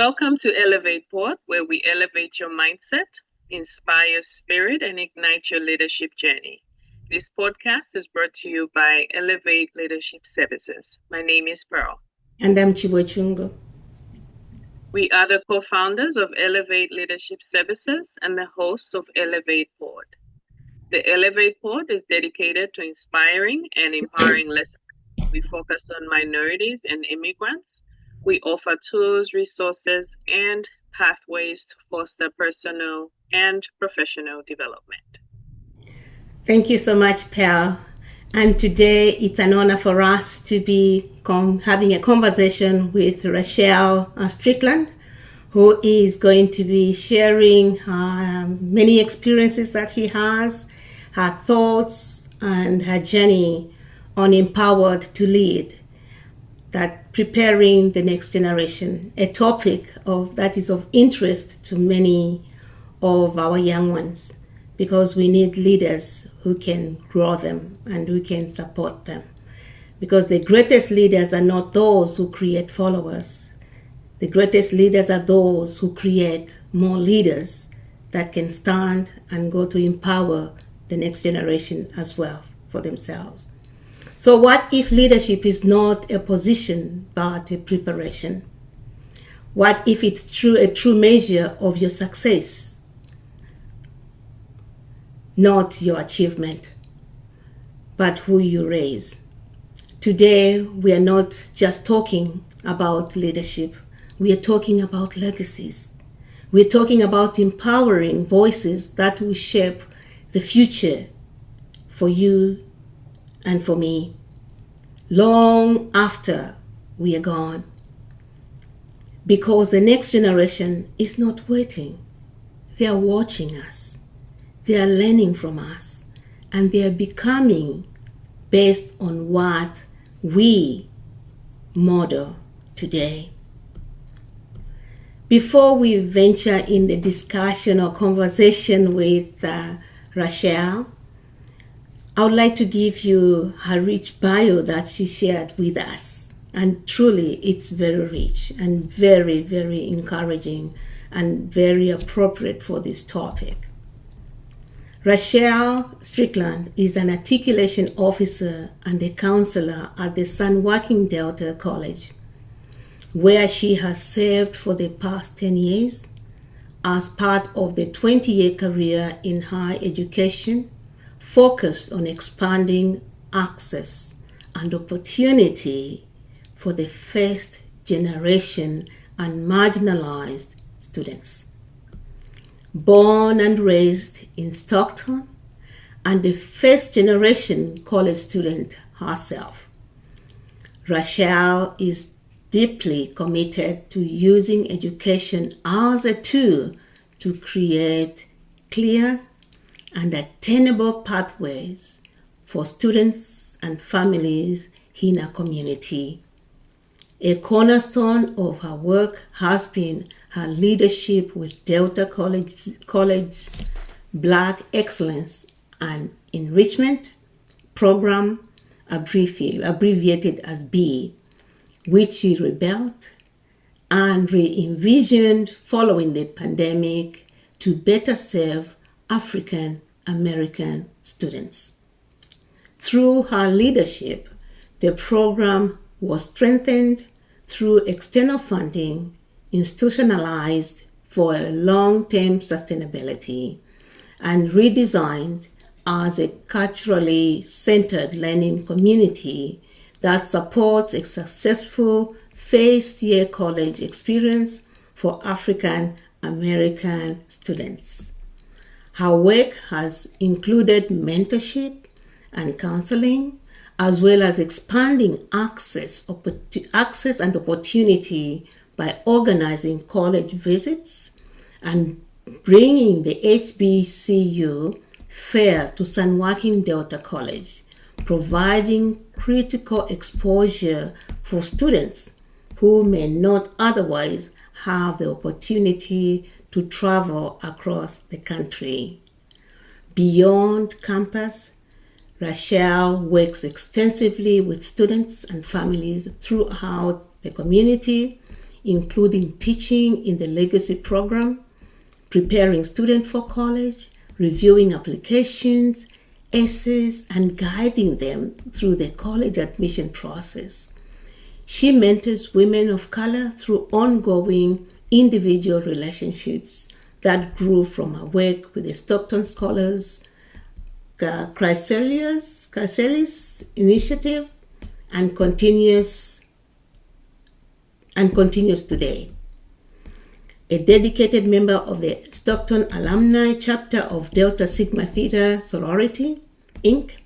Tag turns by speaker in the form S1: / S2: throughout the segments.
S1: Welcome to Elevate Port, where we elevate your mindset, inspire spirit, and ignite your leadership journey. This podcast is brought to you by Elevate Leadership Services. My name is Pearl.
S2: And I'm Chibochungo.
S1: We are the co-founders of Elevate Leadership Services and the hosts of Elevate Port. The Elevate Port is dedicated to inspiring and empowering listeners. We focus on minorities and immigrants. We offer tools, resources, and pathways to foster personal and professional development.
S2: Thank you so much, Pearl. And today it's an honor for us to be having a conversation with Raichelle Strickland, who is going to be sharing many experiences that she has, her thoughts, and her journey on Empowered to Lead, that preparing the next generation, a topic that is of interest to many of our young ones, because we need leaders who can grow them and who can support them. Because the greatest leaders are not those who create followers. The greatest leaders are those who create more leaders that can stand and go to empower the next generation as well for themselves. So what if leadership is not a position but a preparation? What if it's a true measure of your success, not your achievement, but who you raise? Today, we are not just talking about leadership. We are talking about legacies. We are talking about empowering voices that will shape the future for you and for me, long after we are gone. Because the next generation is not waiting. They are watching us. They are learning from us. And they are becoming based on what we model today. Before we venture in the discussion or conversation with Raichelle, I would like to give you her rich bio that she shared with us. And truly, it's very rich and very, very encouraging and very appropriate for this topic. Raichelle Strickland is an Articulation Officer and a Counselor at the San Joaquin Delta College, where she has served for the past 10 years as part of the 20-year career in higher education, focused on expanding access and opportunity for the first generation and marginalized students. Born and raised in Stockton, and the first generation college student herself, Raichelle is deeply committed to using education as a tool to create clear and attainable pathways for students and families in our community. A cornerstone of her work has been her leadership with Delta College Black Excellence and Enrichment program, abbreviated as B, which she rebuilt and re-envisioned following the pandemic to better serve African American students. Through her leadership, the program was strengthened through external funding, institutionalized for long-term sustainability, and redesigned as a culturally centered learning community that supports a successful first-year college experience for African American students. Her work has included mentorship and counseling, as well as expanding access and opportunity by organizing college visits and bringing the HBCU fair to San Joaquin Delta College, providing critical exposure for students who may not otherwise have the opportunity to travel across the country. Beyond campus, Raichelle works extensively with students and families throughout the community, including teaching in the legacy program, preparing students for college, reviewing applications, essays, and guiding them through the college admission process. She mentors women of color through ongoing individual relationships that grew from her work with the Stockton Scholars, Chrysalis Initiative, and continues today. A dedicated member of the Stockton alumni chapter of Delta Sigma Theta Sorority, Inc.,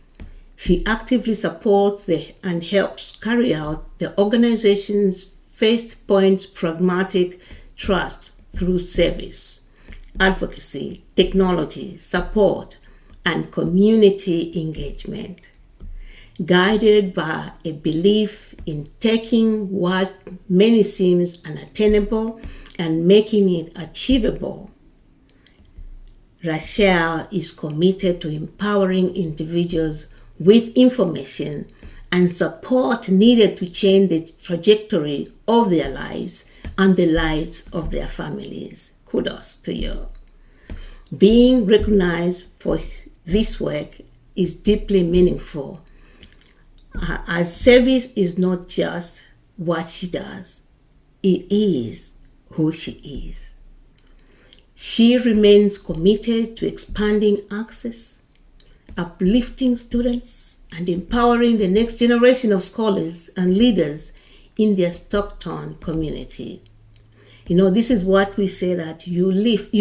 S2: she actively supports and helps carry out the organization's first point pragmatic trust through service, advocacy, technology, support, and community engagement. Guided by a belief in taking what many seems unattainable and making it achievable, Raichelle is committed to empowering individuals with information and support needed to change the trajectory of their lives and the lives of their families. Kudos to you. Being recognized for this work is deeply meaningful, as service is not just what she does, it is who she is. She remains committed to expanding access, uplifting students, and empowering the next generation of scholars and leaders in their Stockton community. You know, this is what we say, that you lift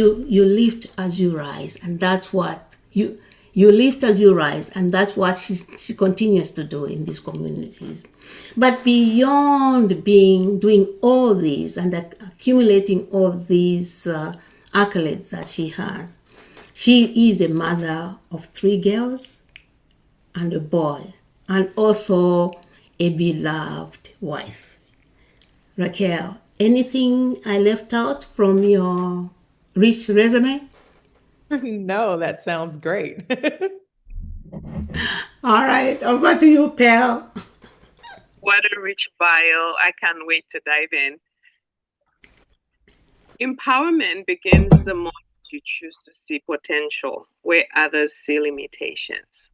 S2: as you rise, and that's what you lift as you rise, and that's what she continues to do in these communities. But beyond doing all these and accumulating all these accolades that she has, she is a mother of 3 girls and a boy, and also a beloved wife. Raichelle, anything I left out from your rich resume?
S3: No, that sounds great.
S2: All right, over to you, Pal.
S1: What a rich bio. I can't wait to dive in. Empowerment begins the moment you choose to see potential where others see limitations.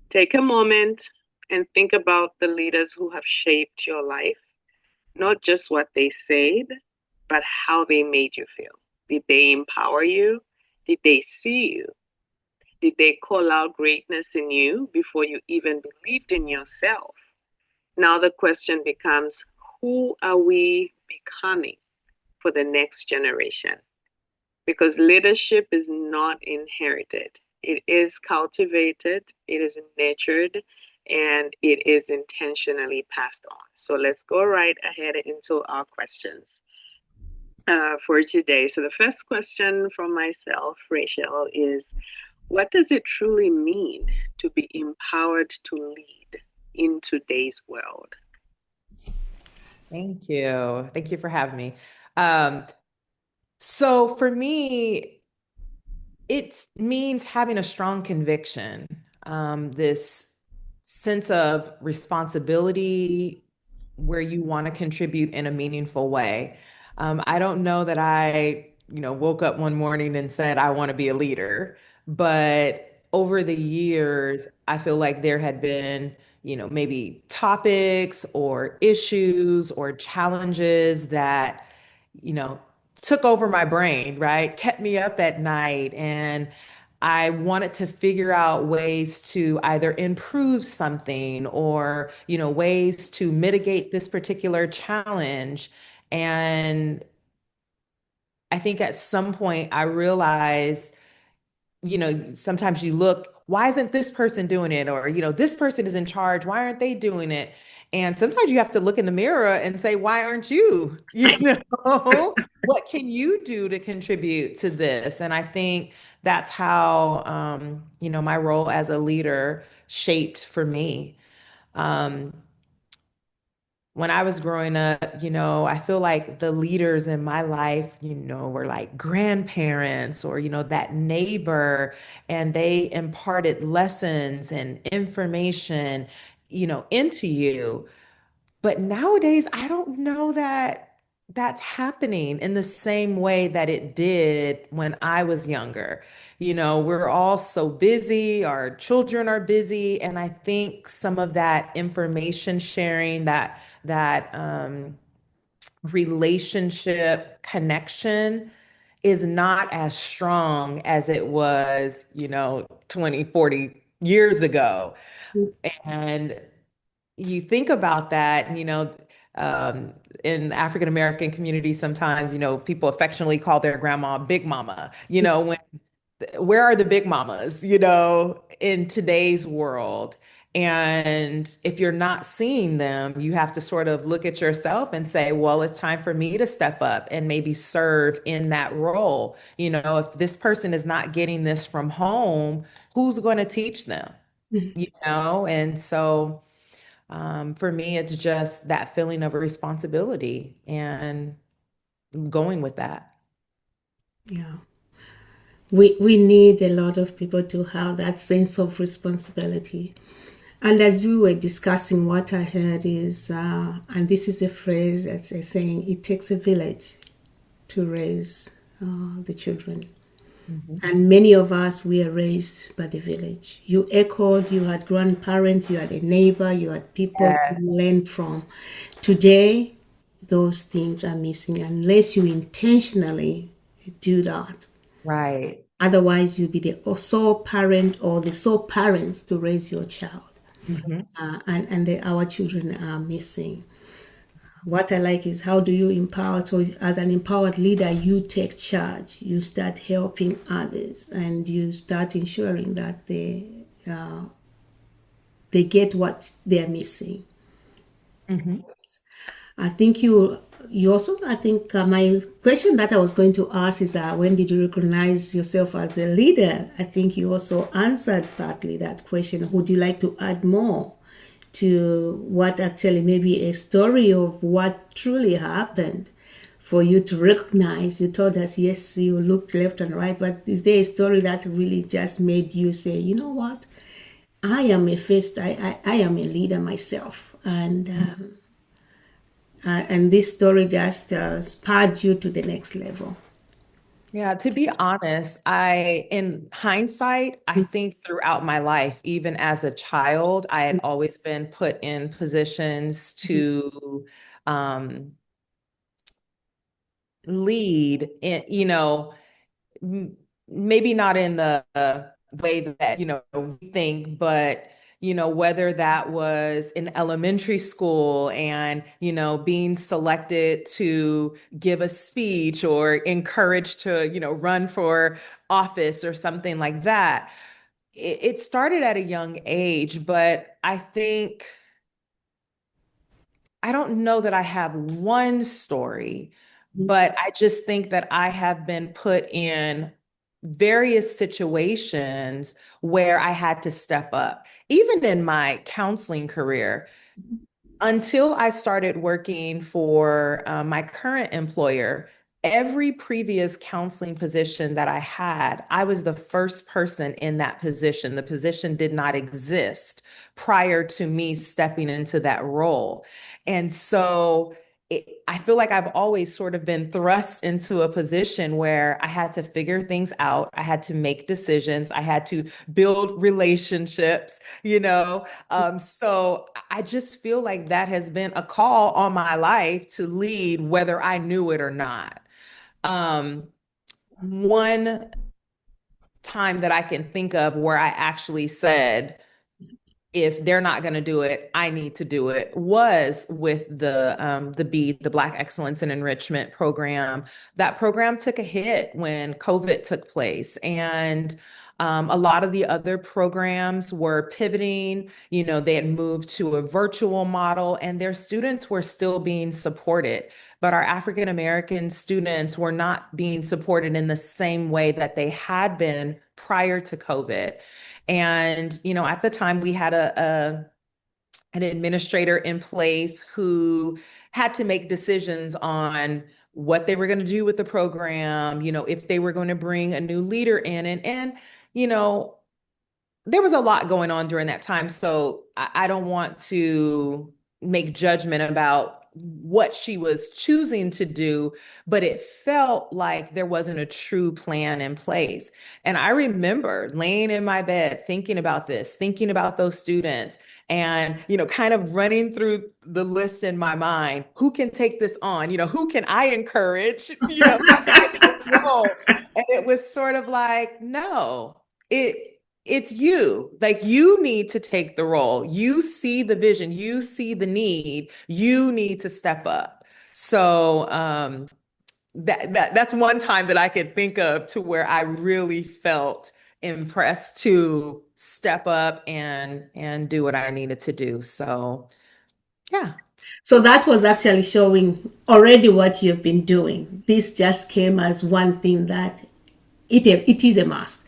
S1: Take a moment and think about the leaders who have shaped your life, not just what they said, but how they made you feel. Did they empower you? Did they see you? Did they call out greatness in you before you even believed in yourself? Now the question becomes, who are we becoming for the next generation? Because leadership is not inherited. It is cultivated, it is nurtured, and it is intentionally passed on. So let's go right ahead into our questions for today. So the first question from myself, Raichelle, is what does it truly mean to be empowered to lead in today's world?
S3: Thank you. Thank you for having me. So for me, it means having a strong conviction, this sense of responsibility where you want to contribute in a meaningful way. I don't know that I, woke up one morning and said, I want to be a leader, but over the years, I feel like there had been, maybe topics or issues or challenges that, you know, took over my brain, right? Kept me up at night. And I wanted to figure out ways to either improve something or, ways to mitigate this particular challenge. And I think at some point I realized, sometimes you look, why isn't this person doing it? Or, this person is in charge. Why aren't they doing it? And sometimes you have to look in the mirror and say, why aren't you? What can you do to contribute to this? And I think that's how, my role as a leader shaped for me. Um, when I was growing up, I feel like the leaders in my life, were like grandparents or, that neighbor, and they imparted lessons and information, into you. But nowadays, I don't know that that's happening in the same way that it did when I was younger. We're all so busy, our children are busy, and I think some of that information sharing, that relationship connection is not as strong as it was, 20, 40 years ago. And you think about that, in African American communities, sometimes, people affectionately call their grandma Big Mama, where are the big mamas, in today's world? And if you're not seeing them, you have to sort of look at yourself and say, well, it's time for me to step up and maybe serve in that role. If this person is not getting this from home, who's going to teach them? And so for me, it's just that feeling of a responsibility and going with that.
S2: Yeah. We need a lot of people to have that sense of responsibility. And as we were discussing, what I heard is, and this is a phrase that's saying, it takes a village to raise the children.
S3: Mm-hmm.
S2: And many of us, we are raised by the village. You echoed, you had grandparents, you had a neighbor, you had people to
S3: Yes.
S2: learn from. Today, those things are missing unless you intentionally do that.
S3: Right.
S2: Otherwise, you'll be the sole parent or the sole parents to raise your child.
S3: Mm-hmm.
S2: Our children are missing. What I like is, how do you empower? So, as an empowered leader, you take charge. You start helping others, and you start ensuring that they get what they're missing.
S3: Mm-hmm.
S2: I think you also, I think my question that I was going to ask is, when did you recognize yourself as a leader? I think you also answered partly that question. Would you like to add more to what actually, maybe a story of what truly happened for you to recognize? You told us, yes, you looked left and right, but is there a story that really just made you say, you know what, I am I am a leader myself, and this story just spurred you to the next level?
S3: Yeah, to be honest, in hindsight, I think throughout my life, even as a child, I had always been put in positions to um, lead in, maybe not in the way that, we think, but, whether that was in elementary school and, being selected to give a speech or encouraged to, run for office or something like that. It started at a young age, but I don't know that I have one story, but I just think that I have been put in various situations where I had to step up. Even in my counseling career, until I started working for my current employer, every previous counseling position that I had, I was the first person in that position. The position did not exist prior to me stepping into that role. And so I feel like I've always sort of been thrust into a position where I had to figure things out. I had to make decisions. I had to build relationships, so I just feel like that has been a call on my life to lead, whether I knew it or not. Um, One time that I can think of where I actually said, if they're not going to do it, I need to do it, was with the Black Excellence and Enrichment program. That program took a hit when COVID took place, and a lot of the other programs were pivoting. They had moved to a virtual model, and their students were still being supported, but our African American students were not being supported in the same way that they had been prior to COVID. And, at the time we had an administrator in place who had to make decisions on what they were going to do with the program, if they were going to bring a new leader in. And you know, there was a lot going on during that time. So I don't want to make judgment about what she was choosing to do, but it felt like there wasn't a true plan in place. And I remember laying in my bed thinking about this, thinking about those students, and kind of running through the list in my mind. Who can take this on? Who can I encourage? To take this role? And it was sort of like, no, it's you. Like, you need to take the role. You see the vision, you see the need, you need to step up. So that's one time that I could think of to where I really felt impressed to step up and do what I needed to do. So yeah.
S2: So that was actually showing already what you've been doing. This just came as one thing that it is a must.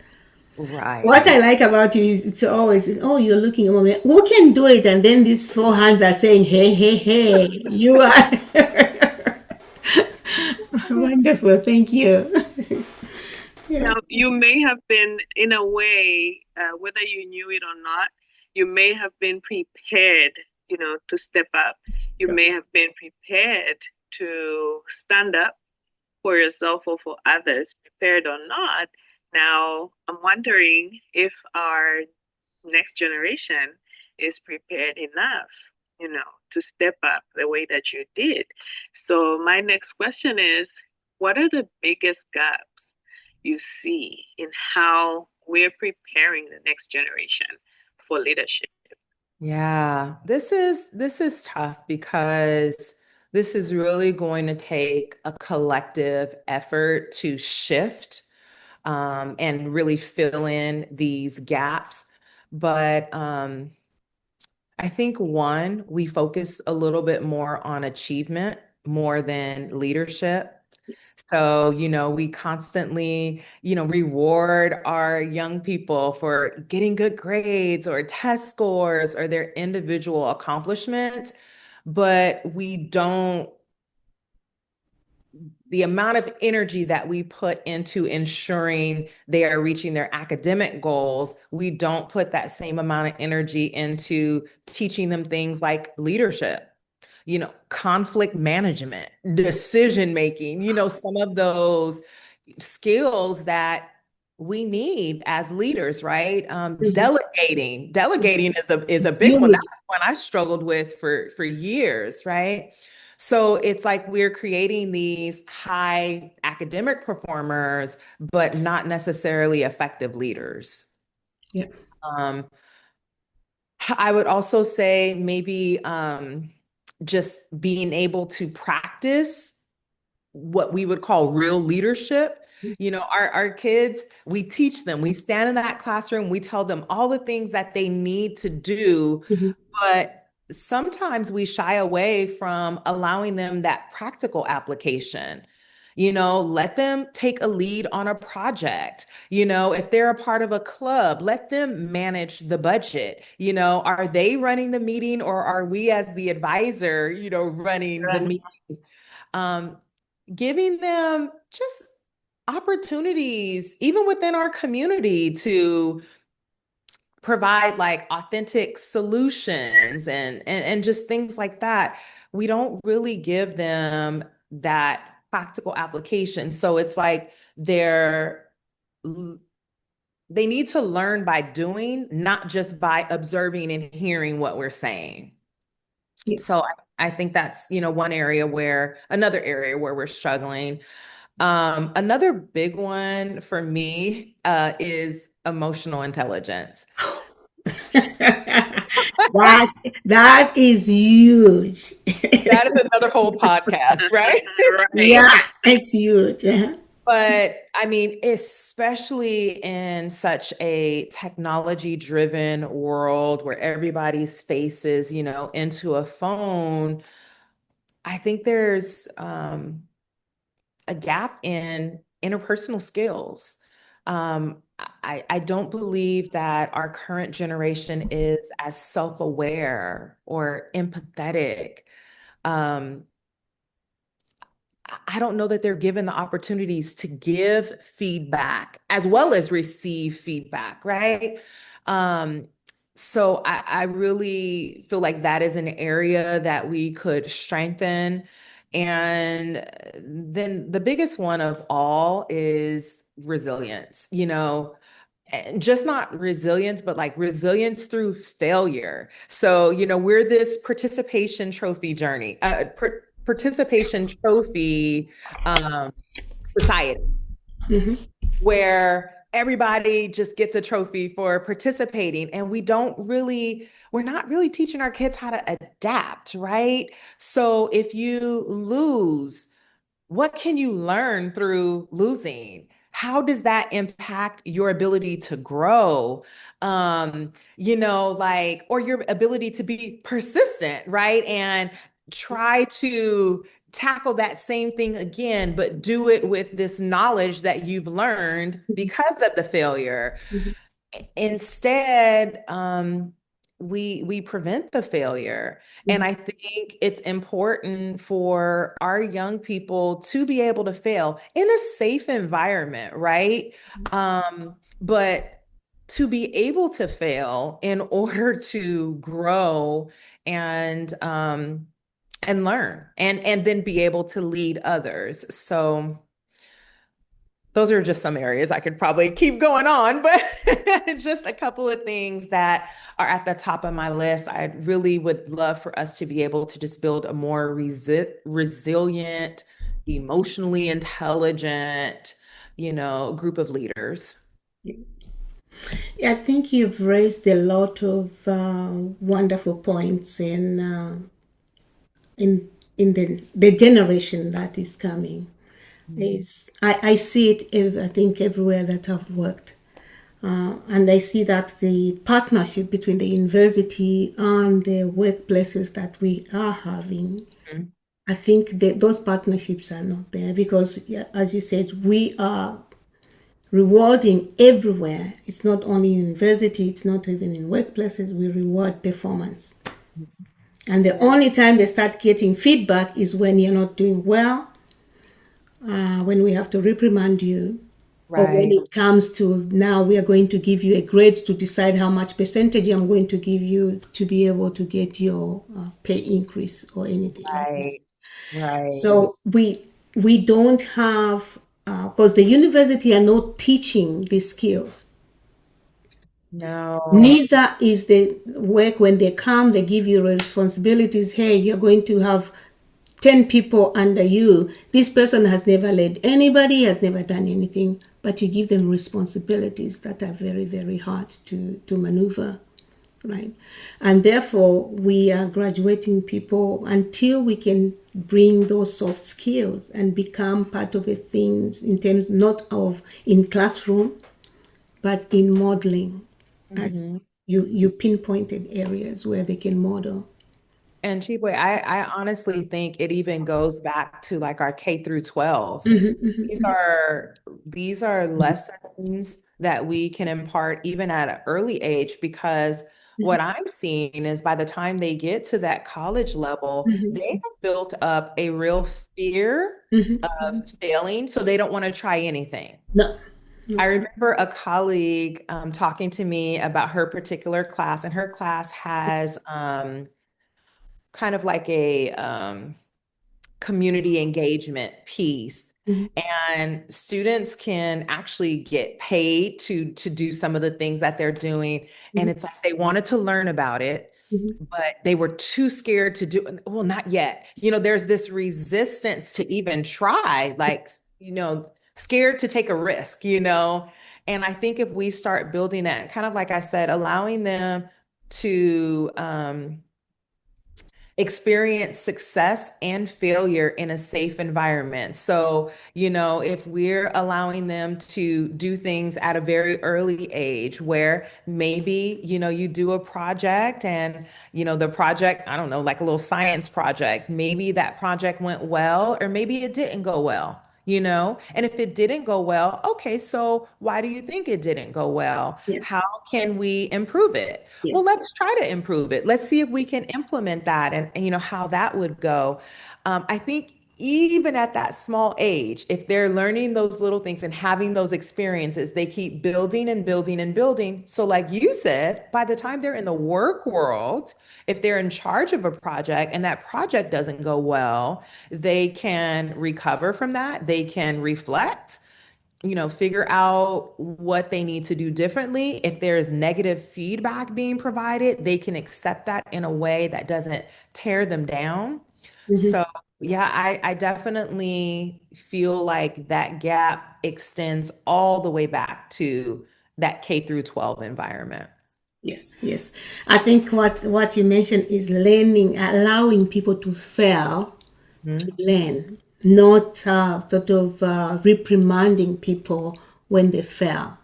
S3: Right.
S2: What I like about you is it's always, oh, you're looking at me, who can do it? And then these four hands are saying, hey, hey, hey, you are. Wonderful. Thank you.
S1: Yeah. Now, you may have been, in a way, whether you knew it or not, you may have been prepared, to step up. You may have been prepared to stand up for yourself or for others, prepared or not. Now, I'm wondering if our next generation is prepared enough, to step up the way that you did. So my next question is, what are the biggest gaps you see in how we're preparing the next generation for leadership?
S3: Yeah, this is tough because this is really going to take a collective effort to shift and really fill in these gaps. But I think we focus a little bit more on achievement more than leadership.
S2: Yes.
S3: So, we constantly, reward our young people for getting good grades or test scores or their individual accomplishments, but the amount of energy that we put into ensuring they are reaching their academic goals, we don't put that same amount of energy into teaching them things like leadership, conflict management, decision making, some of those skills that we need as leaders, right? Delegating is a big one. That's one I struggled with for years, right? So it's like we're creating these high academic performers, but not necessarily effective leaders.
S2: Yeah.
S3: I would also say maybe just being able to practice what we would call real leadership. Our kids, we teach them, we stand in that classroom, we tell them all the things that they need to do, but sometimes we shy away from allowing them that practical application. Let them take a lead on a project. If they're a part of a club, let them manage the budget. Are they running the meeting, or are we as the advisor, running the meeting? Giving them just opportunities, even within our community, to provide like authentic solutions and just things like that. We don't really give them that practical application. So it's like they need to learn by doing, not just by observing and hearing what we're saying. Yes. So I think that's, another area where we're struggling. Another big one for me is emotional intelligence.
S2: that is huge.
S3: That is another whole podcast, right?
S2: Yeah, it's huge.
S3: But I mean, especially in such a technology-driven world where everybody's faces, into a phone, I think there's a gap in interpersonal skills. I don't believe that our current generation is as self-aware or empathetic. I don't know that they're given the opportunities to give feedback as well as receive feedback, right? So I really feel like that is an area that we could strengthen. And then the biggest one of all is resilience, and just not resilience, but like resilience through failure. So, we're this participation trophy society where everybody just gets a trophy for participating, and we're not really teaching our kids how to adapt, right? So if you lose, what can you learn through losing? How does that impact your ability to grow? Like, or your ability to be persistent, right? And try to tackle that same thing again, but do it with this knowledge that you've learned because of the failure.
S2: Mhm.
S3: Instead, we prevent the failure. And
S2: Mhm.
S3: I think it's important for our young people to be able to fail in a safe environment, right? But to be able to fail in order to grow and learn and then be able to lead others. So those are just some areas I could probably keep going on, but just a couple of things that are at the top of my list. I really would love for us to be able to just build a more resilient, emotionally intelligent, group of leaders.
S2: I think you've raised a lot of wonderful points in the generation that is coming. Is I see it. I think everywhere that I've worked, and I see that the partnership between the university and the workplaces that we are having,
S3: Mhm.
S2: I think that those partnerships are not there because, yeah, as you said, we are rewarding everywhere. It's not only university, it's not even in workplaces. We reward performance. And the only time they start getting feedback is when you're not doing well, when we have to reprimand you, or when
S3: Right,
S2: it comes to now we are going to give you a grade to decide how much percentage I'm going to give you to be able to get your pay increase or anything like that.
S3: right, right.
S2: So we don't have because the university are not teaching these skills.
S3: No.
S2: Neither is the work when they come, they give you responsibilities. Hey, you're going to have 10 people under you. This person has never led anybody, has never done anything, but you give them responsibilities that are very, very hard to maneuver, right? And therefore, we are graduating people until we can bring those soft skills and become part of the things in terms not of in classroom, but in modeling, as
S3: Mhm.
S2: you pinpointed areas where they can model.
S3: And Chibwe, I honestly think it even goes back to like our K through 12.
S2: Mhm,
S3: These
S2: mhm,
S3: are these are lessons that we can impart even at an early age, because
S2: mhm,
S3: what I'm seeing is by the time they get to that college level,
S2: mhm,
S3: they have built up a real fear
S2: mhm,
S3: of
S2: mhm.
S3: failing, so they don't want to try anything.
S2: No.
S3: I
S2: No.
S3: remember a colleague talking to me about her particular class, and her class has kind of like a community engagement piece.
S2: Mhm,
S3: And students can actually get paid to do some of the things that they're doing. And
S2: mhm,
S3: it's like they wanted to learn about it,
S2: mhm.
S3: but they were too scared to do. Well, not yet. There's this resistance to even try, like, scared to take a risk. And I think if we start building that, kind of like I said, allowing them to experience success and failure in a safe environment. So, if we're allowing them to do things at a very early age where maybe, you do a project and, the project, I don't know, like a little science project, maybe that project went well, or maybe it didn't go well. And if it didn't go well, okay, so why do you think it didn't go well?
S2: Yes.
S3: How can we improve it? Well,
S2: Yes.
S3: let's try to improve it. Let's see if we can implement that, and how that would go. I think even at that small age, if they're learning those little things and having those experiences, they keep building and building and building. So, like you said, by the time they're in the work world, if they're in charge of a project and that project doesn't go well, they can recover from that. They can reflect, figure out what they need to do differently. If there's negative feedback being provided, they can accept that in a way that doesn't tear them down.
S2: Mhm.
S3: So, yeah, I definitely feel like that gap extends all the way back to that K through 12 environment.
S2: Yes, yes. I think what you mentioned is learning, allowing people to fail to
S3: Mhm.
S2: learn, not sort of reprimanding people when they fail.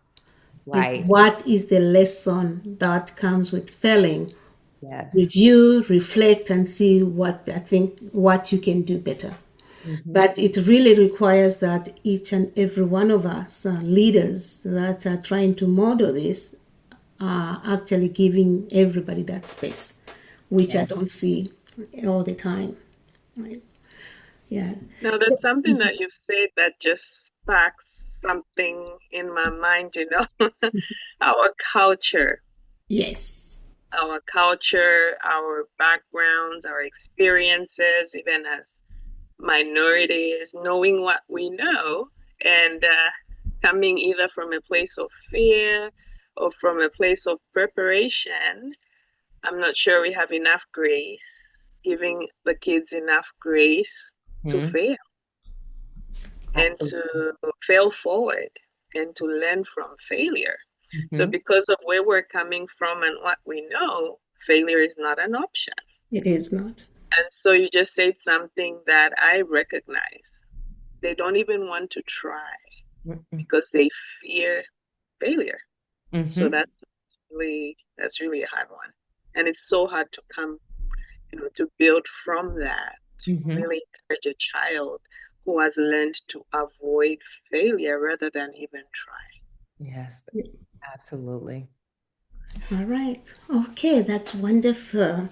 S2: Is
S3: Right.
S2: what is the lesson that comes with failing?
S3: Yes.
S2: Review, reflect, and see what you can do better.
S3: Mhm.
S2: But it really requires that each and every one of us, leaders that are trying to model this, are actually giving everybody that space, which I
S3: Yeah.
S2: don't see all the time. Right? Yeah.
S1: Now, there's something that you've said that just sparks something in my mind, our culture,
S2: Yes.
S1: our backgrounds, our experiences, even as minorities, knowing what we know, and coming either from a place of fear or from a place of preparation. I'm not sure we have enough grace, giving the kids enough grace to
S3: Mhm.
S1: fail and
S3: Absolutely.
S1: to fail forward and to learn from failure. So,
S3: Mhm.
S1: because of where we're coming from and what we know, failure is not an option.
S2: It is not.
S1: And so, you just said something that I recognize. They don't even want to try
S3: Mhm.
S1: because they fear failure. So
S3: Mhm.
S1: that's really a hard one. And it's so hard to come, to build from that, to
S3: Mhm.
S1: really encourage a child who has learned to avoid failure rather than even try.
S3: Yes, absolutely.
S2: All right. Okay, that's wonderful.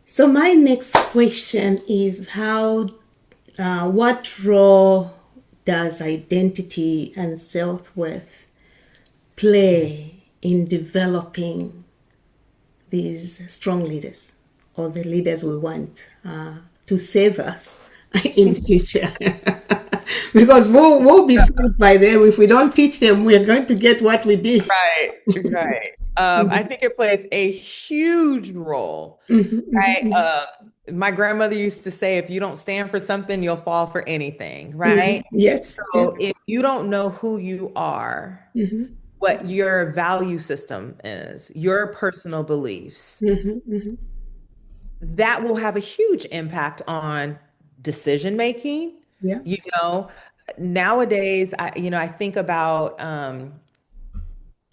S2: So my next question is what role does identity and self-worth play in developing these strong leaders or the leaders we want to save us in future? Because we'll be saved by them. If we don't teach them, we're going to get what we dish.
S3: Right, right. I think it plays a huge role,
S2: Mhm,
S3: right?
S2: mhm,
S3: My grandmother used to say, if you don't stand for something, you'll fall for anything, right?
S2: mhm. Yes,
S3: So
S2: yes.
S3: if you don't know who you are,
S2: Mhm,
S3: what your value system is, your personal beliefs,
S2: mhm, mhm.
S3: that will have a huge impact on decision making.
S2: Yeah.
S3: You know, nowadays, I think about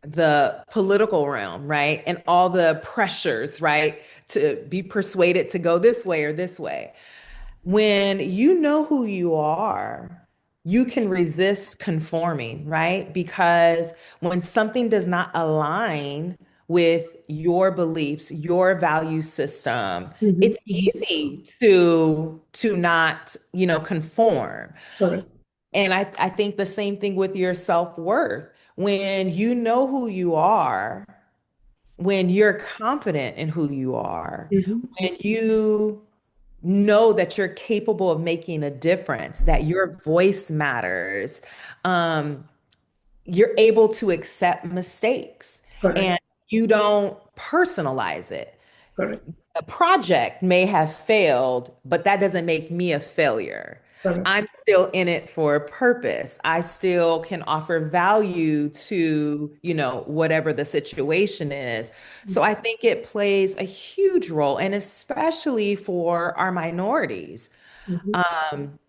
S3: the political realm, right? And all the pressures, right? To be persuaded to go this way or this way. When you know who you are, you can resist conforming, right? Because when something does not align with your beliefs, your value system,
S2: Mhm,
S3: it's
S2: mhm.
S3: easy to not, conform.
S2: Correct.
S3: And I think the same thing with your self-worth. When you know who you are, when you're confident in who you are,
S2: Mhm,
S3: when you know that you're capable of making a difference, that your voice matters, um, you're able to accept mistakes
S2: correct.
S3: and you don't personalize it.
S2: Correct.
S3: A project may have failed, but that doesn't make me a failure.
S2: Correct.
S3: I'm still in it for a purpose. I still can offer value to, whatever the situation is. So I think it plays a huge role, and especially for our minorities.
S2: Mhm.
S3: Um,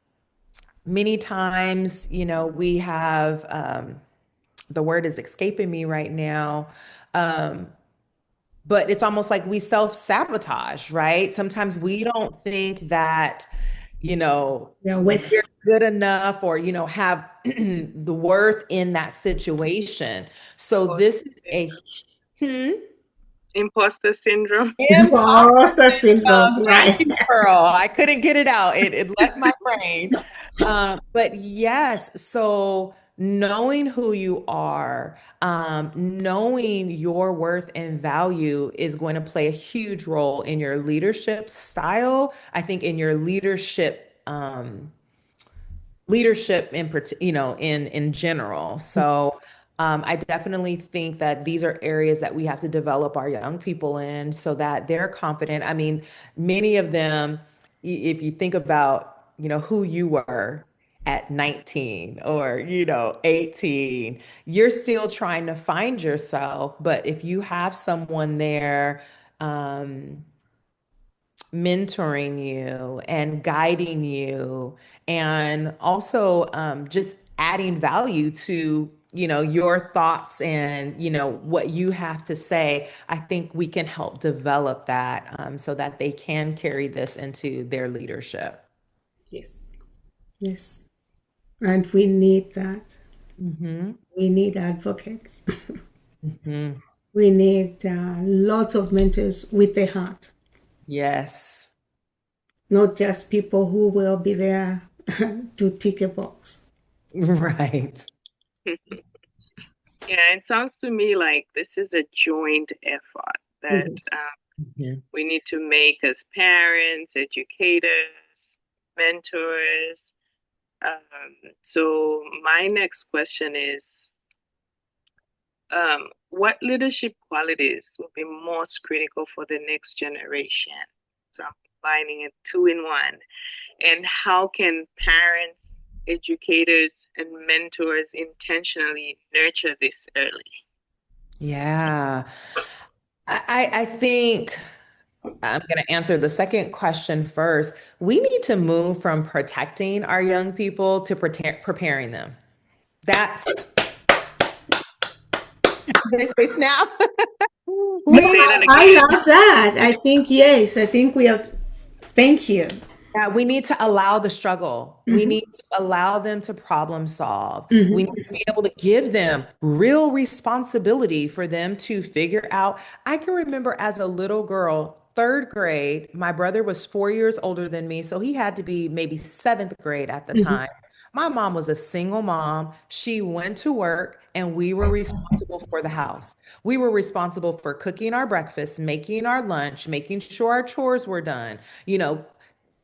S3: Many times, we have the word is escaping me right now. Um, but it's almost like we self-sabotage, right? Sometimes we don't think that,
S2: Yeah,
S3: we're
S2: with
S3: good enough or, have the worth in that situation. So
S1: Or
S3: this is
S1: system.
S3: a, hmm?
S1: Imposter syndrome.
S3: Imposter
S2: Imposter syndrome,
S3: syndrome. Thank
S2: right?
S3: you, Pearl. I couldn't get it out. It left my brain. But yes, so knowing who you are, knowing your worth and value is going to play a huge role in your leadership style. I think in your leadership in general. So I definitely think that these are areas that we have to develop our young people in so that they're confident. I mean, many of them, if you think about, who you were at 19 or, 18, you're still trying to find yourself. But if you have someone there, mentoring you and guiding you and also just adding value to your thoughts and what you have to say. I think we can help develop that so that they can carry this into their leadership.
S2: Yes. Yes. And we need that.
S3: Mm-hmm.
S2: We need advocates.
S3: Mm-hmm.
S2: We need lots of mentors with a heart,
S3: Yes.
S2: not just people who will be there to tick a box.
S3: Right.
S1: Yeah, it sounds to me like this is a joint effort that
S3: Mhm.
S1: we need to make as parents, educators, mentors. So my next question is, what leadership qualities will be most critical for the next generation? So I'm combining it two in one. And how can parents, educators, and mentors intentionally nurture this early?
S3: Yeah. I think I'm going to answer the second question first. We need to move from protecting our young people to preparing them. That's they say snap.
S2: Yeah,
S1: Say that
S2: I
S1: again.
S2: love that. I think, yes, I think we have, thank you.
S3: Yeah, we need to allow the struggle. We
S2: Mhm,
S3: need to allow them to problem solve. We
S2: mhm,
S3: need to be able to give them real responsibility for them to figure out. I can remember as a little girl, third grade, my brother was 4 years older than me, so he had to be maybe seventh grade at the
S2: mhm,
S3: time. My mom was a single mom. She went to work and we were responsible for the house. We were responsible for cooking our breakfast, making our lunch, making sure our chores were done, you know,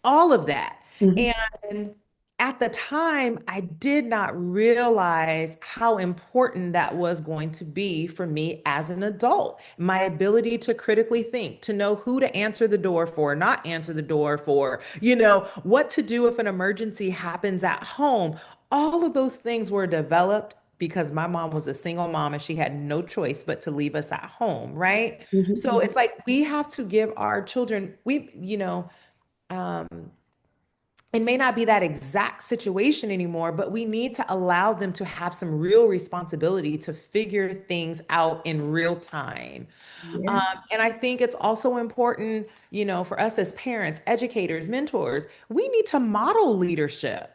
S3: all of that.
S2: mhm,
S3: And at the time, I did not realize how important that was going to be for me as an adult. My ability to critically think, to know who to answer the door for, not answer the door for, what to do if an emergency happens at home. All of those things were developed because my mom was a single mom and she had no choice but to leave us at home, right?
S2: mhm,
S3: So
S2: mhm,
S3: it's like we have to give our children, um, it may not be that exact situation anymore, but we need to allow them to have some real responsibility to figure things out in real time.
S2: yeah.
S3: And I think it's also important, for us as parents, educators, mentors, we need to model leadership.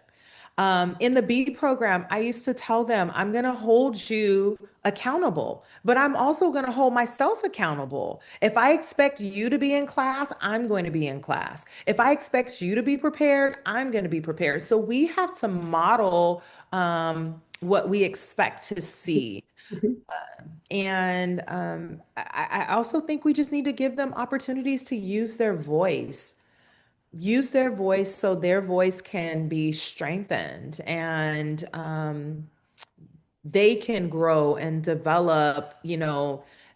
S3: In the B program, I used to tell them, I'm going to hold you accountable, but I'm also going to hold myself accountable. If I expect you to be in class, I'm going to be in class. If I expect you to be prepared, I'm going to be prepared. So we have to model what we expect to see.
S2: Mhm,
S3: And I also think we just need to give them opportunities to use their voice so their voice can be strengthened and they can grow and develop,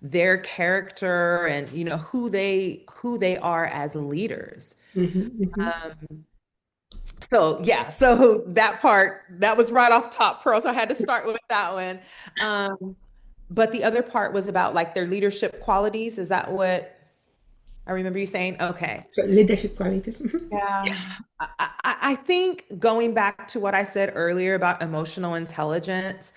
S3: their character and who they are as leaders.
S2: mhm, mhm.
S3: So yeah, so that was right off top, Pearl. So I had to start with that one. But the other part was about like their leadership qualities. Is that what I remember you saying? Okay.
S2: So leadership qualities. Mhm,
S1: Yeah.
S3: Yeah, I think going back to what I said earlier about emotional intelligence,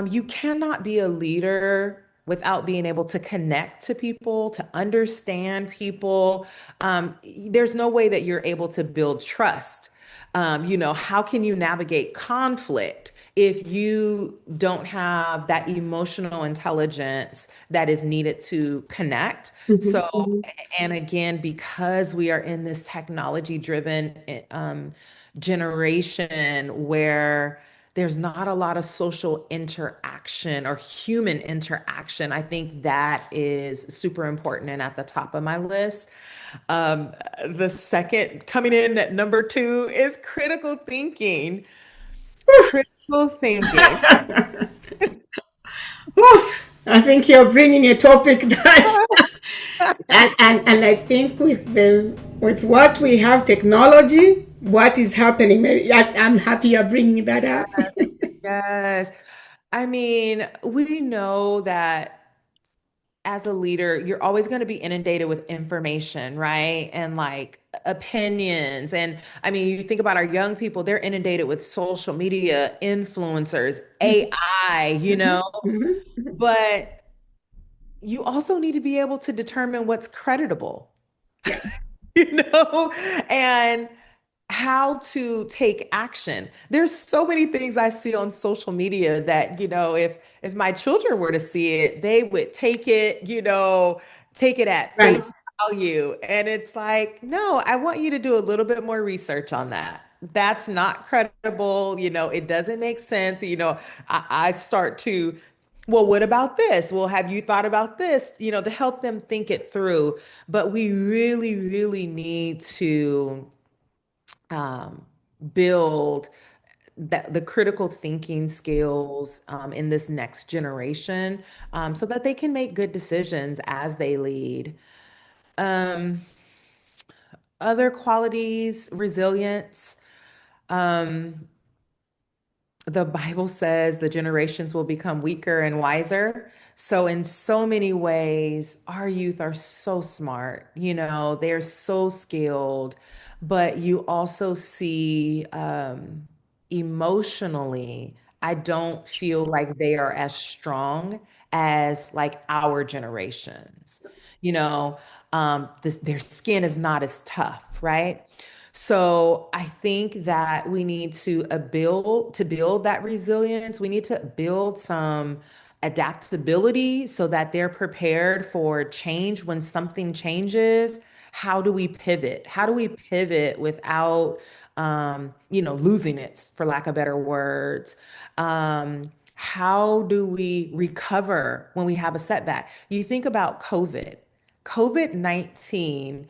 S3: you cannot be a leader without being able to connect to people, to understand people. There's no way that you're able to build trust. How can you navigate conflict if you don't have that emotional intelligence that is needed to connect.
S2: Mhm,
S3: So,
S2: mhm.
S3: and again, because we are in this technology driven generation where there's not a lot of social interaction or human interaction, I think that is super important and at the top of my list. Um, the second coming in at number two is critical thinking. Critical thinking.
S2: Oof, I think you're bringing a topic that, and I think with what we have technology, what is happening? Maybe I'm happy you're bringing that up.
S3: Yes. I mean, we know that as a leader, you're always going to be inundated with information, right? And like opinions. And I mean, you think about our young people, they're inundated with social media, influencers, AI,
S2: Mhm, mhm, mhm.
S3: but you also need to be able to determine what's creditable,
S2: Yeah,
S3: and how to take action. There's so many things I see on social media that, if my children were to see it, they would take it at
S2: right.
S3: face value. And it's like, no, I want you to do a little bit more research on that. That's not credible. It doesn't make sense. I start to, well, what about this? Well, have you thought about this? To help them think it through. But we really, really need to um, build the critical thinking skills in this next generation, so that they can make good decisions as they lead. Um, Other qualities, resilience. Um, the Bible says the generations will become weaker and wiser. So, in so many ways, our youth are so smart, they're so skilled, but you also see emotionally, I don't feel like they are as strong as like our generations. Their skin is not as tough, right? So I think that we need to build that resilience. We need to build some adaptability so that they're prepared for change when something changes. How do we pivot? How do we pivot without losing it, for lack of better words? How do we recover when we have a setback? You think about COVID-19,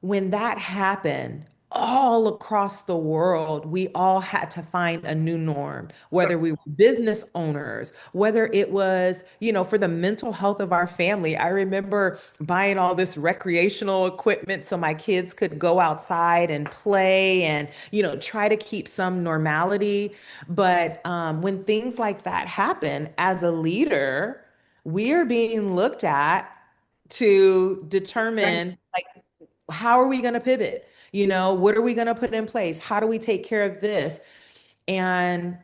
S3: when that happened, all across the world, we all had to find a new norm, whether we were business owners, whether it was, for the mental health of our family. I remember buying all this recreational equipment so my kids could go outside and play and, try to keep some normality. But when things like that happen, as a leader, we are being looked at to
S2: Right.
S3: determine, like, how are we going to pivot? What are we going to put in place? How do we take care of this? And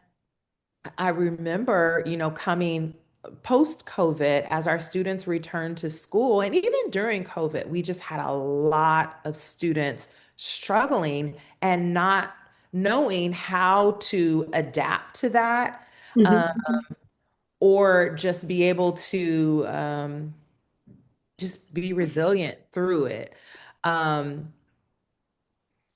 S3: I remember, coming post COVID as our students returned to school, and even during COVID, we just had a lot of students struggling and not knowing how to adapt to that,
S2: Mhm,
S3: uh,
S2: mhm.
S3: or just be able to just be resilient through it. Um,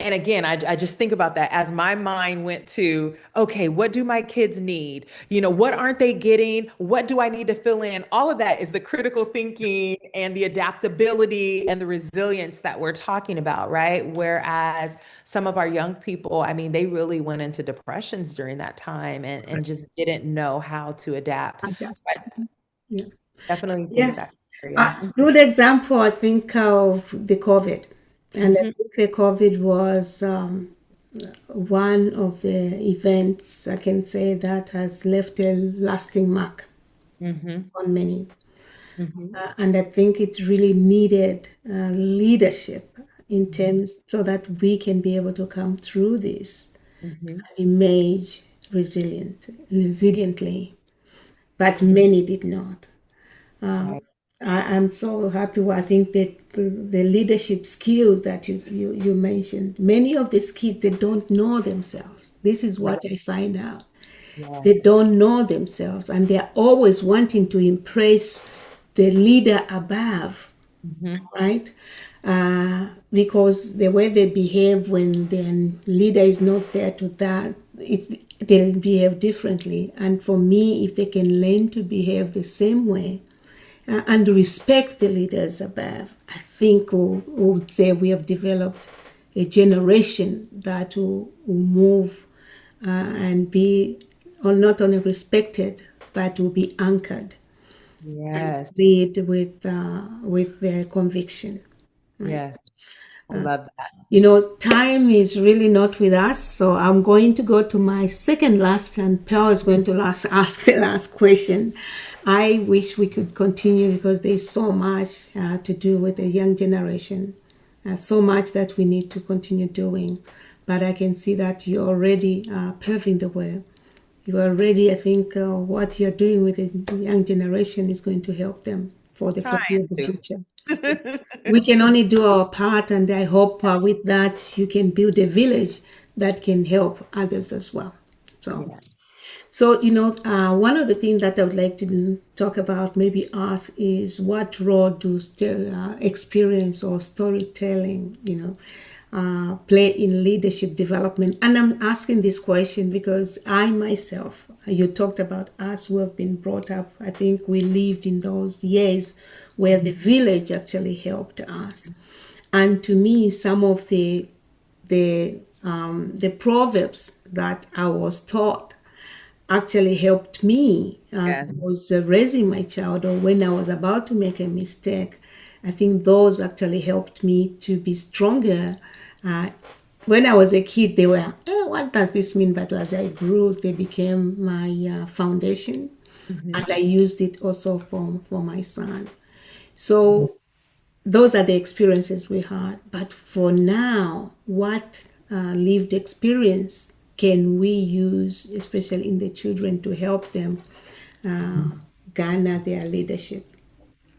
S3: And again, I just think about that as my mind went to, okay, what do my kids need? What aren't they getting? What do I need to fill in? All of that is the critical thinking and the adaptability and the resilience that we're talking about, right? Whereas some of our young people, I mean, they really went into depressions during that time and just didn't know how to adapt.
S2: Fantastic.
S3: But
S2: Yeah.
S3: definitely think
S2: Yeah.
S3: that area.
S2: Good example, I think, of the COVID. And I
S3: Mhm,
S2: think the COVID was one of the events I can say that has left a lasting mark
S3: mhm,
S2: on many.
S3: mhm,
S2: And I think it's really needed leadership in
S3: mhm,
S2: terms so that we can be able to come through this
S3: mhm.
S2: and emerge resiliently. But
S3: Mhm.
S2: many did not. Uh,
S3: Right.
S2: I'm so happy. I think that the leadership skills that you mentioned, many of these kids, they don't know themselves. This is
S3: Right.
S2: what I find out.
S3: Yeah.
S2: They don't know themselves, and they're always wanting to impress the leader above,
S3: Mhm.
S2: right? Because the way they behave when the leader is not there to that, they'll behave differently. And for me, if they can learn to behave the same way and respect the leaders above, I think we would say we have developed a generation that will move and be not only respected, but will be anchored and
S3: Yes.
S2: lead with their conviction. Right.
S3: Yes. I love that.
S2: You know, time is really not with us, so I'm going to go to my second last, and Pearl is going to ask the last question. I wish we could continue because there's so much to do with the young generation, so much that we need to continue doing. But I can see that you're already paving the way. You are already, I think, what you're doing with the young generation is going to help them for the
S3: Trying
S2: foreseeable
S3: to.
S2: future. We can only do our part, and I hope with that you can build a village that can help others as well. So,
S3: Yeah.
S2: one of the things that I would like to talk about, maybe ask, is what role do experience or storytelling, play in leadership development? And I'm asking this question because I myself, you talked about us who have been brought up. I think we lived in those years where the village actually helped us. And to me, some of the proverbs that I was taught actually helped me as I
S3: Yes.
S2: was raising my child, or when I was about to make a mistake. I think those actually helped me to be stronger. Uh, when I was a kid, they were, what does this mean? But as I grew, they became my foundation. And
S3: Mhm.
S2: I used it also for my son. So those are the experiences we had. But for now, what lived experience can we use, especially in the children, to help them uh, garner their leadership?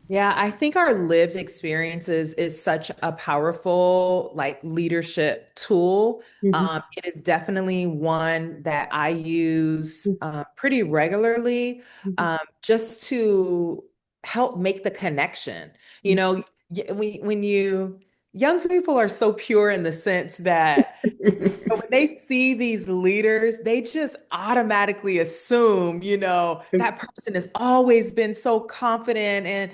S3: Yeah, I think our lived experiences is such a powerful like leadership tool.
S2: Mhm.
S3: It is definitely one that I use pretty regularly just to help make the connection. You know, when you young people are so pure in the sense that so when they see these leaders, they just automatically assume, that person has always been so confident and,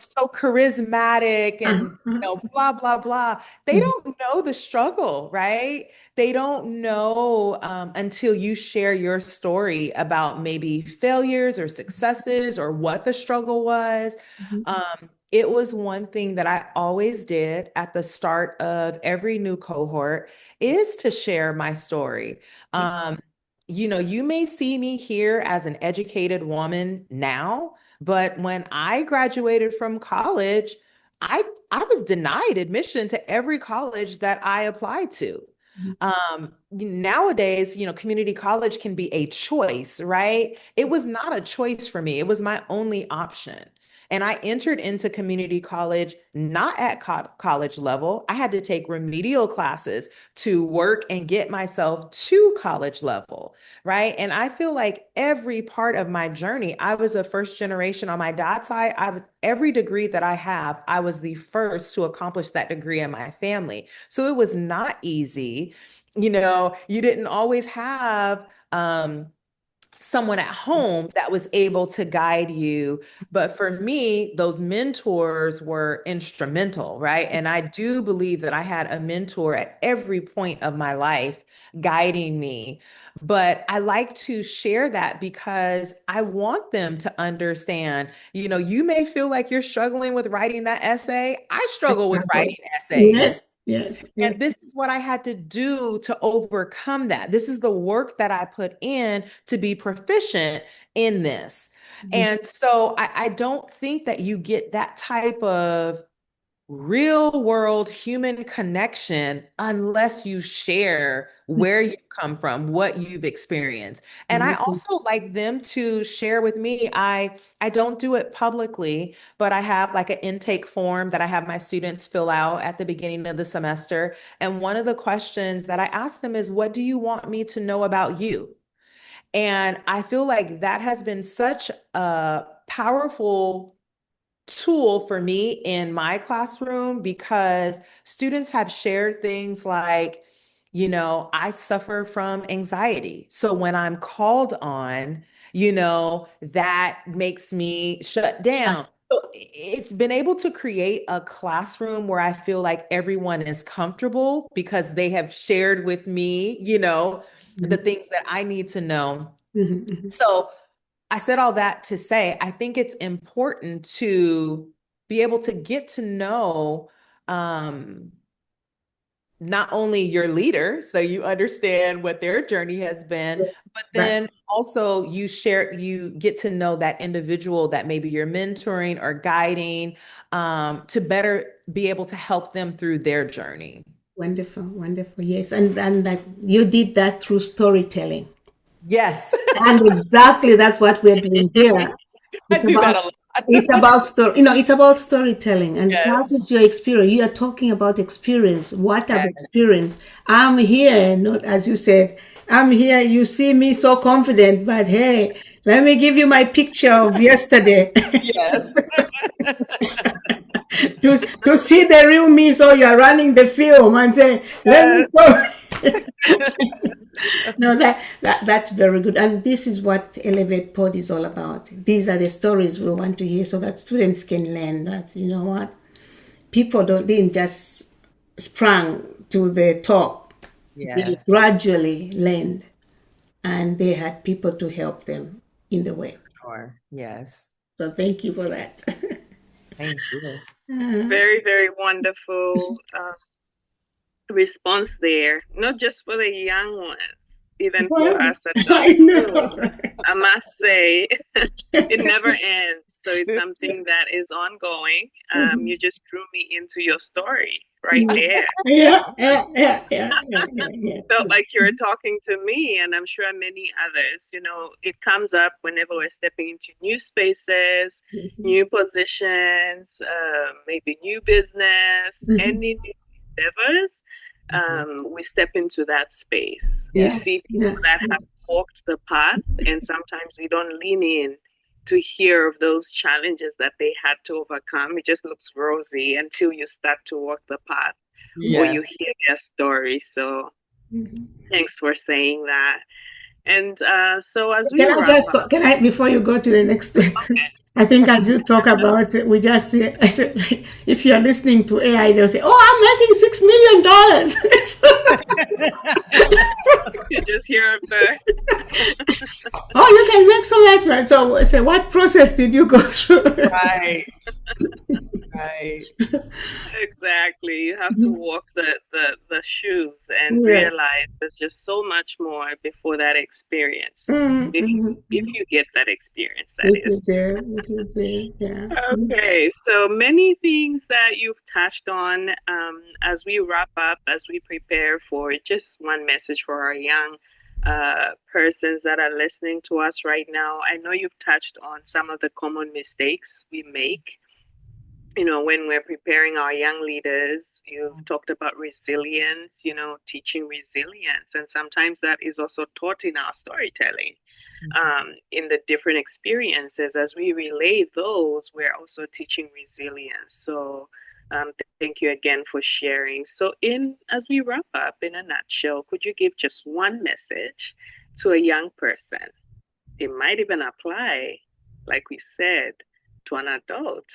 S3: so charismatic and, blah, blah, blah. They don't know the struggle, right? They don't know until you share your story about maybe failures or successes or what the struggle was. It was one thing that I always did at the start of every new cohort is to share my story. Um, you may see me here as an educated woman now, but when I graduated from college, I I was denied admission to every college that I applied to. Nowadays, community college can be a choice, right? It was not a choice for me. It was my only option. And I entered into community college not at college level. I had to take remedial classes to work and get myself to college level, right? And I feel like every part of my journey, I was a first generation on my dad's side. Every degree that I have, I was the first to accomplish that degree in my family. So it was not easy. You didn't always have someone at home that was able to guide you. But for me, those mentors were instrumental, right? And I do believe that I had a mentor at every point of my life guiding me. But I like to share that because I want them to understand, you may feel like you're struggling with writing that essay. I struggle with writing essays.
S2: Yes, yes, yes.
S3: And this is what I had to do to overcome that. This is the work that I put in to be proficient in this. And so I don't think that you get that type of real world human connection unless you share where you come from, what you've experienced. And I also like them to share with me. I don't do it publicly, but I have like an intake form that I have my students fill out at the beginning of the semester. And one of the questions that I ask them is, what do you want me to know about you? And I feel like that has been such a powerful tool for me in my classroom because students have shared things like, I suffer from anxiety. So when I'm called on, that makes me shut down. So it's been able to create a classroom where I feel like everyone is comfortable because they have shared with me, the things that I need to know. So I said all that to say, I think it's important to be able to get to know not only your leader, so you understand what their journey has been, but then also you get to know that individual that maybe you're mentoring or guiding to better be able to help them through their journey.
S2: Wonderful, wonderful. Yes, and that you did that through storytelling.
S3: Yes.
S2: And exactly that's what we're doing here.
S3: I do that a lot.
S2: It's about story, it's about storytelling, and
S3: Yes.
S2: that is your experience. You are talking about experience, what I've experienced. I'm here, not as you said, I'm here. You see me so confident, but hey, let me give you my picture of yesterday.
S3: Yes.
S2: to see the real me, so you're running the film and say, let me go. No, that's very good. And this is what Elevate Pod is all about. These are the stories we want to hear so that students can learn that, you know what, people didn't just sprang to the top. They
S3: Yes.
S2: gradually learned and they had people to help them in the way.
S3: Sure. Yes.
S2: So thank you for that.
S3: Thank you.
S1: Very, very wonderful response there, not just for the young ones, even for us adults too. I must say, it never ends. So it's something that is ongoing. You just drew me into your story right there. Felt like you were talking to me, and I'm sure many others. It comes up whenever we're stepping into new spaces, new positions, maybe new business, any new endeavors. We step into that space. We see people that have walked the path, and sometimes we don't lean in to hear of those challenges that they had to overcome. It just looks rosy until you start to walk the path or you hear their story. So thanks for saying that. And so as we
S2: before you go to the next question, I think as you talk about it, we just say, I said, like, if you're listening to AI, they'll say, "Oh, I'm making $6 million."
S1: You just hear up there.
S2: Oh, you can make so much money. So say, what process did you go through?
S3: Right. Right.
S1: Exactly. You have to walk the shoes and realize there's just so much more before that experience. If you get that experience, that is. Okay, so many things that you've touched on as we wrap up, as we prepare for just one message for our young persons that are listening to us right now. I know you've touched on some of the common mistakes we make. When we're preparing our young leaders, you've talked about resilience, teaching resilience. And sometimes that is also taught in our storytelling, in the different experiences. As we relay those, we're also teaching resilience. So thank you again for sharing. So as we wrap up, in a nutshell, could you give just one message to a young person? It might even apply, like we said, to an adult.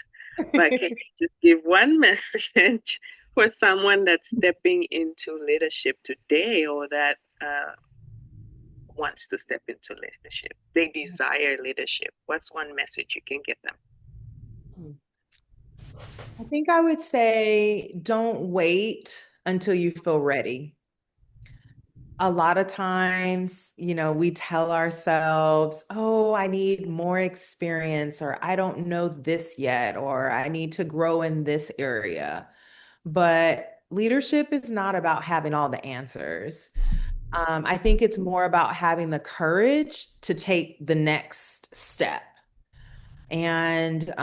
S1: But can you just give one message for someone that's stepping into leadership today, or that wants to step into leadership? They desire leadership. What's one message you can give them?
S3: I think I would say, don't wait until you feel ready. A lot of times, we tell ourselves, oh, I need more experience, or I don't know this yet, or I need to grow in this area. But leadership is not about having all the answers. I think it's more about having the courage to take the next step. And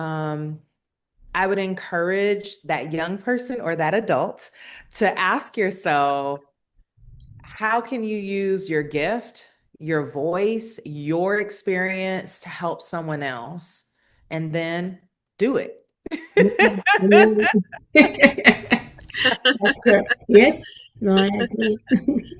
S3: I would encourage that young person or that adult to ask yourself, how can you use your gift, your voice, your experience to help someone else, and then do it.
S2: That's good. Yes. No, I agree.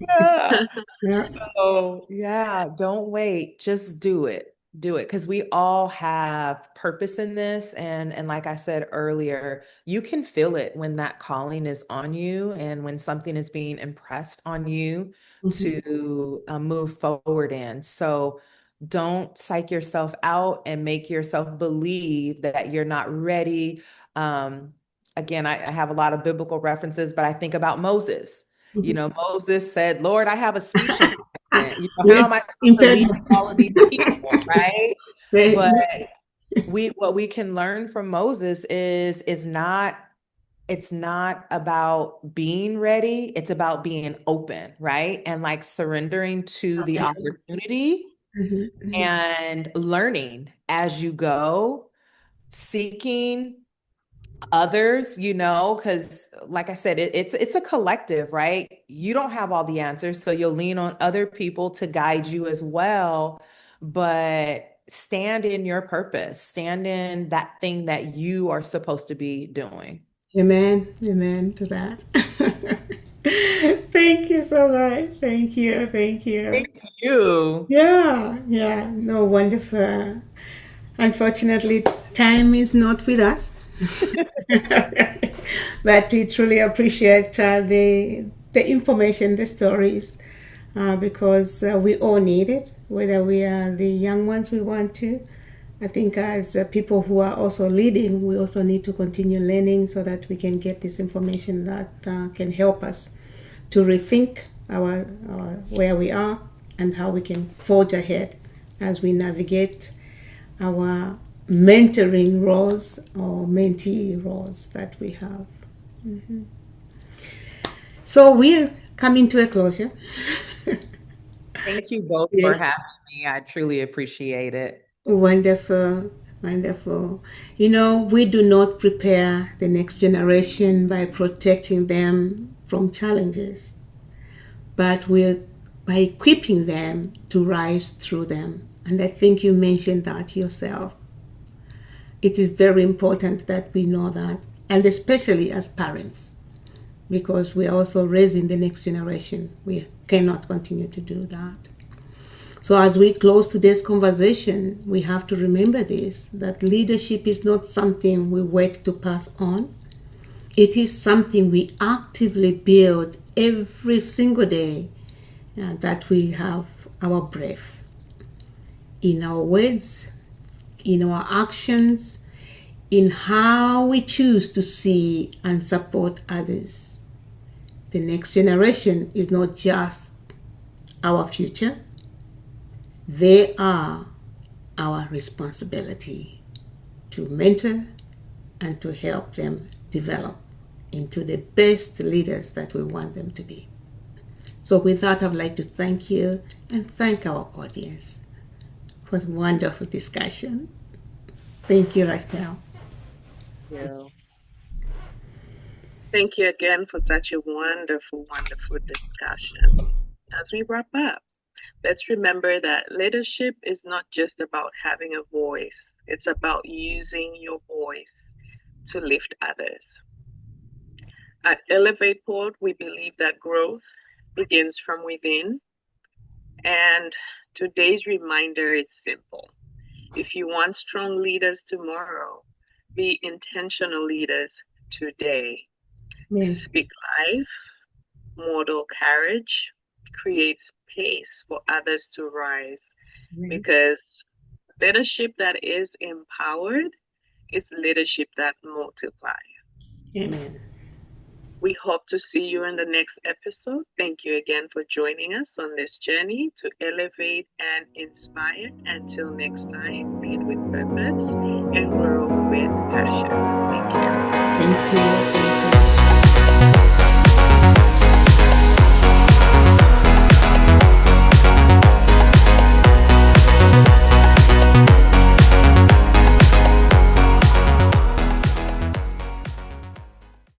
S3: Yeah.
S2: Yeah.
S3: So, yeah, don't wait. Just do it. Do it, because we all have purpose in this. And like I said earlier, you can feel it when that calling is on you and when something is being impressed on you to move forward in. So don't psych yourself out and make yourself believe that you're not ready. Again, I have a lot of biblical references, but I think about Moses. You know, Moses said, Lord, I have a speech impediment. You know, how am I
S2: Yes.
S3: supposed to lead
S2: Impediment.
S3: all of these people, right? But what we can learn from Moses is it's not about being ready, it's about being open, right? And like surrendering to the opportunity and learning as you go, seeking others, you know, because like I said, it's a collective, right? You don't have all the answers, so you'll lean on other people to guide you as well. But stand in your purpose, stand in that thing that you are supposed to be doing.
S2: Amen. Amen to that. Thank you so much. Thank you. Thank you.
S3: Thank you.
S2: Yeah. Yeah. No, wonderful. Unfortunately, time is not with us. But we truly appreciate the information, the stories, because we all need it, whether we are the young ones we want to. I think as people who are also leading, we also need to continue learning so that we can get this information that can help us to rethink our where we are and how we can forge ahead as we navigate our mentoring roles or mentee roles that we have. So we're coming to a closure.
S3: Thank you both for
S2: Yes.
S3: having me. I truly appreciate it.
S2: Wonderful, wonderful. You know, we do not prepare the next generation by protecting them from challenges, but we're by equipping them to rise through them. And I think you mentioned that yourself. It is very important that we know that, and especially as parents, because we are also raising the next generation. We cannot continue to do that. So, as we close today's conversation, we have to remember this, that leadership is not something we wait to pass on. It is something we actively build every single day that we have our breath, in our words, in our actions, in how we choose to see and support others. The next generation is not just our future, they are our responsibility to mentor and to help them develop into the best leaders that we want them to be. So with that, I'd like to thank you and thank our audience for the wonderful discussion. Thank you, Raichelle.
S3: Yeah.
S1: Thank you again for such a wonderful, wonderful discussion. As we wrap up, let's remember that leadership is not just about having a voice, it's about using your voice to lift others. At Elevate Port, we believe that growth begins from within. And today's reminder is simple. If you want strong leaders tomorrow, be intentional leaders today.
S2: Amen.
S1: Speak life, model courage, create space for others to rise. Because leadership that is empowered is leadership that multiplies.
S2: Amen.
S1: We hope to see you in the next episode. Thank you again for joining us on this journey to elevate and inspire. Until next time, lead with purpose and grow with passion. Thank you.
S2: Thank you.